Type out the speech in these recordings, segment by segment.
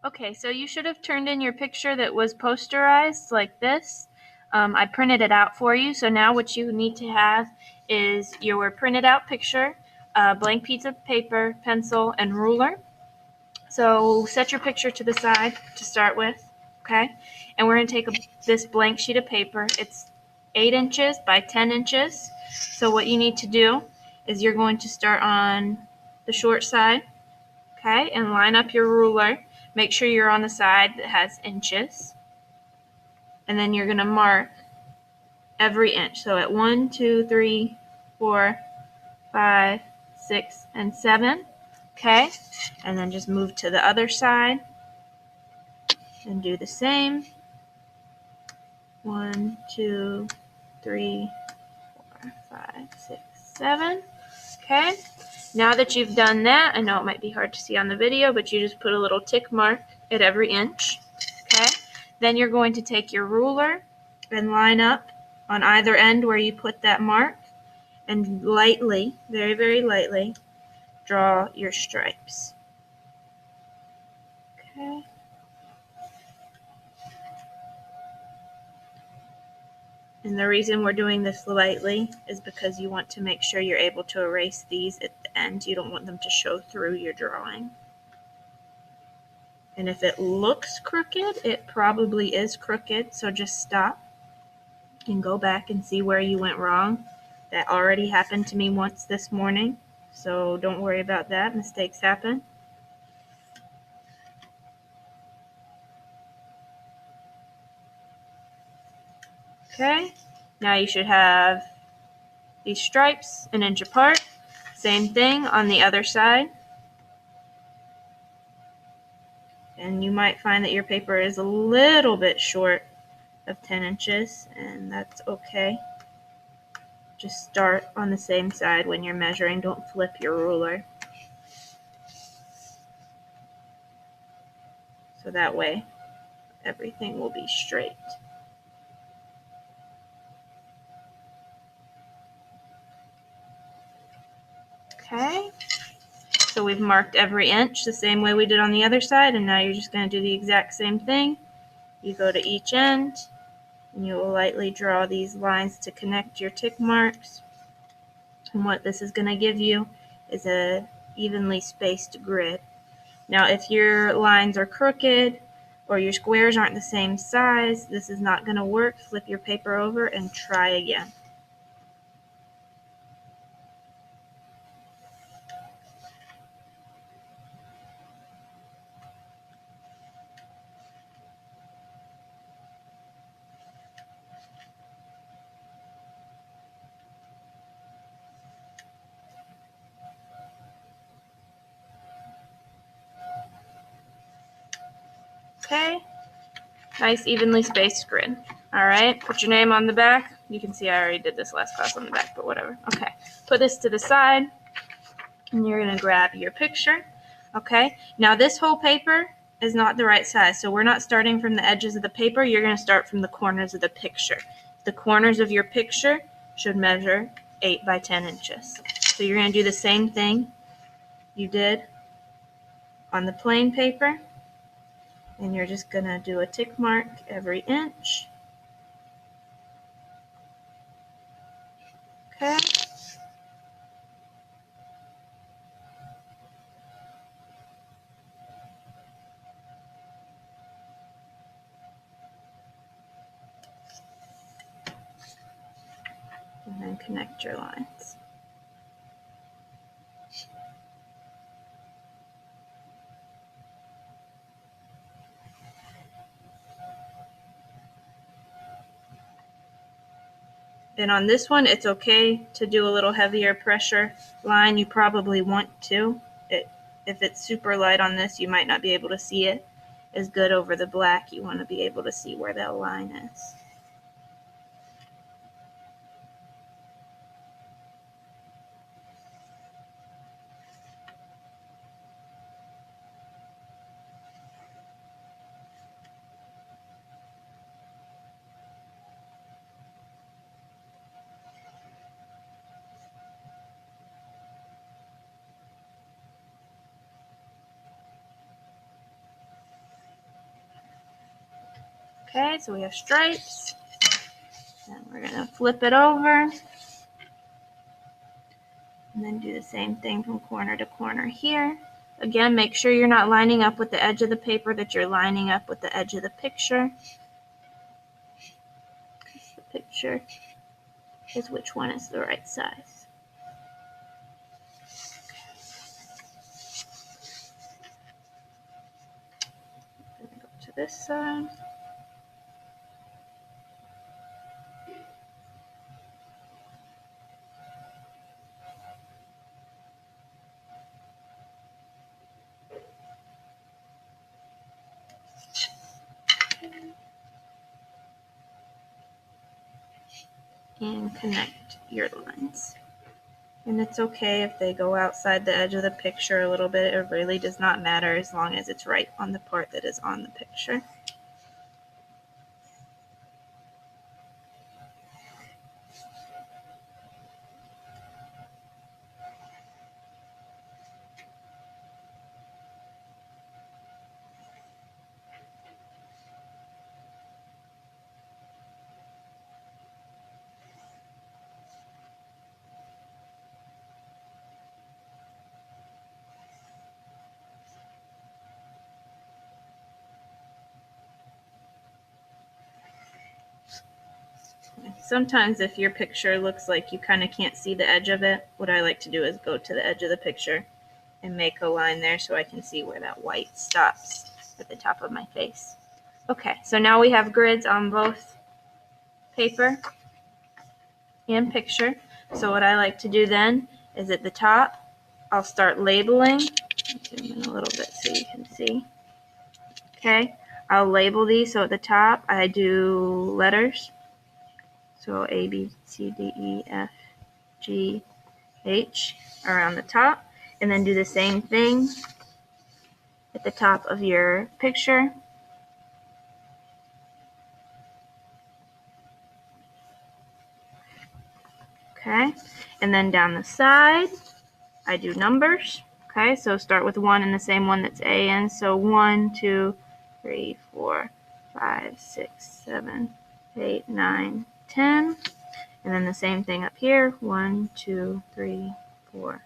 Okay, so you should have turned in your picture that was posterized like this. I printed it out for you, so now what you need to have is your printed out picture, a blank piece of paper, pencil, and ruler. So set your picture to the side to start with, okay? And we're going to take this blank sheet of paper. It's 8 inches by 10 inches. So what you need to do is you're going to start on the short side, okay, and line up your ruler. Make sure you're on the side that has inches. And then you're going to mark every inch. So at 1, 2, 3, 4, 5, 6, and 7. Okay, and then just move to the other side and do the same. 1, 2, 3, 4, 5, 6, 7. Okay, now that you've done that, I know it might be hard to see on the video, but you just put a little tick mark at every inch. Okay, then you're going to take your ruler and line up on either end where you put that mark, and lightly, very, very lightly, draw your stripes. Okay. And the reason we're doing this lightly is because you want to make sure you're able to erase these at the end. You don't want them to show through your drawing. And if it looks crooked, it probably is crooked, so just stop and go back and see where you went wrong. That already happened to me once this morning, so don't worry about that. Mistakes happen. Okay, now you should have these stripes an inch apart. Same thing on the other side. And you might find that your paper is a little bit short of 10 inches, and that's okay. Just start on the same side when you're measuring. Don't flip your ruler. So that way everything will be straight. Okay, so we've marked every inch the same way we did on the other side, and now you're just going to do the exact same thing. You go to each end, and you will lightly draw these lines to connect your tick marks. And what this is going to give you is a evenly spaced grid. Now, if your lines are crooked or your squares aren't the same size, this is not going to work. Flip your paper over and try again. Okay, nice evenly spaced grid. All right, put your name on the back. You can see I already did this last class on the back, but whatever. Okay, put this to the side, and you're going to grab your picture. Okay, now this whole paper is not the right size, so we're not starting from the edges of the paper. You're going to start from the corners of the picture. The corners of your picture should measure 8 by 10 inches. So you're going to do the same thing you did on the plain paper, and you're just going to do a tick mark every inch. Okay. And then connect your lines. And on this one, it's okay to do a little heavier pressure line. You probably want to. If it's super light on this, you might not be able to see it as good over the black. You want to be able to see where that line is. Okay, so we have stripes. And we're going to flip it over. And then do the same thing from corner to corner here. Again, make sure you're not lining up with the edge of the paper, that you're lining up with the edge of the picture. The picture is which one is the right size. Go to this side. And connect your lines. And it's okay if they go outside the edge of the picture a little bit. It really does not matter as long as it's right on the part that is on the picture. Sometimes if your picture looks like you kind of can't see the edge of it, what I like to do is go to the edge of the picture and make a line there so I can see where that white stops at the top of my face. Okay, so now we have grids on both paper and picture. So what I like to do then is at the top, I'll start labeling. Zoom in a little bit so you can see. Okay, I'll label these. So at the top, I do letters. So A, B, C, D, E, F, G, H around the top. And then do the same thing at the top of your picture. Okay, and then down the side, I do numbers. Okay, so start with 1 and the same one that's A in. So 1, 2, 3, 4, 5, 6, 7, 8, 9, 10. And then the same thing up here. 1, 2, 3, 4,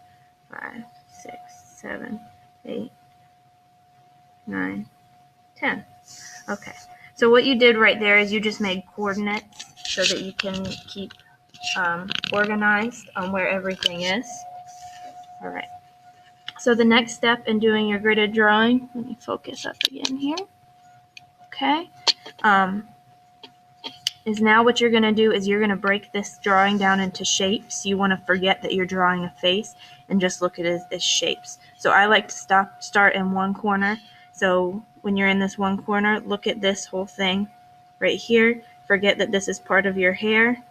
5, 6, 7, 8, 9, 10. Okay, so what you did right there is you just made coordinates so that you can keep organized on where everything is. All right. So the next step in doing your gridded drawing, let me focus up again here. Okay. Is now what you're going to do is you're going to break this drawing down into shapes. You want to forget that you're drawing a face and just look at it as shapes. So I like to start in one corner. So when you're in this one corner, look at this whole thing right here. Forget that this is part of your hair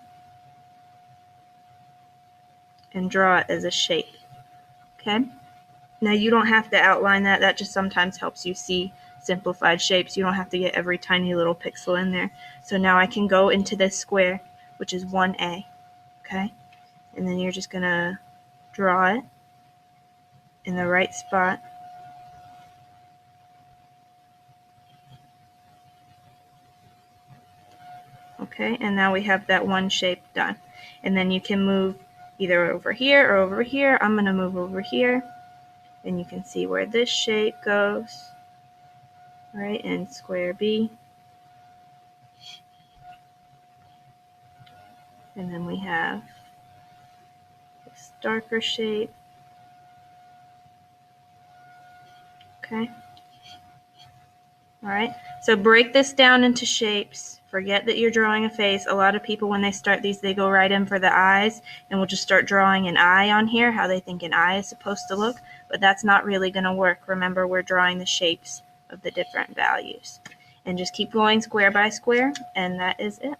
and draw it as a shape. Okay. Now you don't have to outline that. That just sometimes helps you see simplified shapes. You don't have to get every tiny little pixel in there. So now I can go into this square, which is 1A. Okay. And then you're just going to draw it in the right spot. Okay, and now we have that one shape done. And then you can move either over here or over here. I'm going to move over here. And you can see where this shape goes. Right, in square B. And then we have this darker shape. Okay. All right, so break this down into shapes. Forget that you're drawing a face. A lot of people, when they start these, they go right in for the eyes, and we'll just start drawing an eye on here, how they think an eye is supposed to look, but that's not really going to work. Remember, we're drawing the shapes of the different values. And just keep going square by square, and that is it.